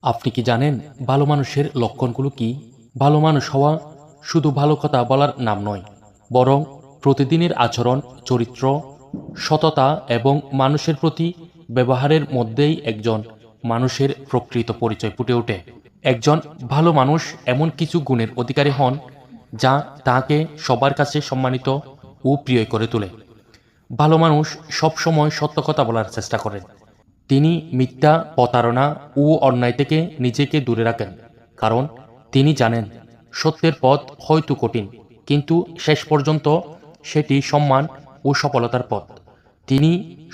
আপনি কি জানেন ভালো মানুষের লক্ষণগুলো কি? ভালো মানুষ হওয়া শুধু ভালো কথা বলার নাম নয়, বরং প্রতিদিনের আচরণ, চরিত্র, সততা এবং মানুষের প্রতি ব্যবহারের মধ্যেই একজন মানুষের প্রকৃত পরিচয় ফুটে ওঠে। একজন ভালো মানুষ এমন কিছু গুণের অধিকারী হন যা তাকে সবার কাছে সম্মানিত ও প্রিয় করে তোলে। ভালো মানুষ সবসময় সত্য কথা বলার চেষ্টা করেন। তিনি মিথ্যা, প্রতারণা ও অন্যায় থেকে নিজেকে দূরে রাখেন, কারণ তিনি জানেন সত্যের পথ হয়তো কঠিন, কিন্তু শেষ পর্যন্ত সেটি সম্মান ও সফলতার পথ। তিনি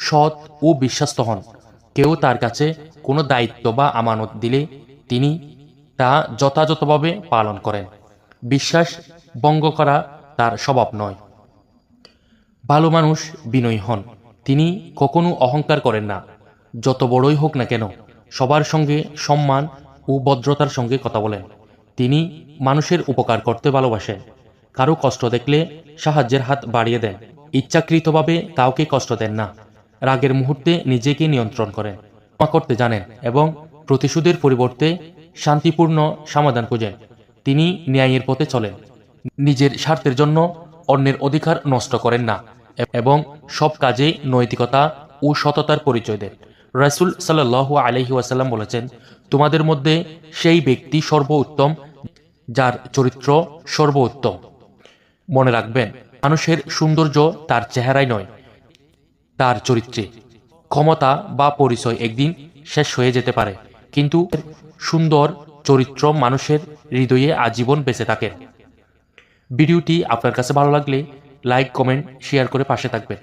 সৎ ও বিশ্বস্ত হন। কেউ তার কাছে কোনো দায়িত্ব বা আমানত দিলে তিনি তা যথাযথভাবে পালন করেন। বিশ্বাস ভঙ্গ করা তার স্বভাব নয়। ভালো মানুষ বিনয়ী হন। তিনি কখনো অহংকার করেন না। যত বড়ই হোক না কেন, সবার সঙ্গে সম্মান ও ভদ্রতার সঙ্গে কথা বলেন। তিনি মানুষের উপকার করতে ভালোবাসেন। কারো কষ্ট দেখলে সাহায্যের হাত বাড়িয়ে দেন। ইচ্ছাকৃতভাবে কাউকে কষ্ট দেন না। রাগের মুহূর্তে নিজেকে নিয়ন্ত্রণ করেন। ক্ষমা করতে জানেন এবং প্রতিশোধের পরিবর্তে শান্তিপূর্ণ সমাধান খোঁজেন। তিনি ন্যায়ের পথে চলেন। নিজের স্বার্থের জন্য অন্যের অধিকার নষ্ট করেন না এবং সব কাজে নৈতিকতা ও সততার পরিচয় দেন। রাসূল সাল্লাল্লাহু আলাইহি ওয়াসাল্লাম বলেছেন, তোমাদের মধ্যে সেই ব্যক্তি সর্বোত্তম যার চরিত্র সর্বোত্তম। মনে রাখবেন, মানুষের সৌন্দর্য তার চেহারায় নয়, তার চরিত্রে। ক্ষমতা বা পরিচয় একদিন শেষ হয়ে যেতে পারে, কিন্তু সুন্দর চরিত্র মানুষের হৃদয়ে আজীবন বেঁচে থাকে। ভিডিওটি আপনার কাছে ভালো লাগলে লাইক, কমেন্ট, শেয়ার করে পাশে থাকবেন।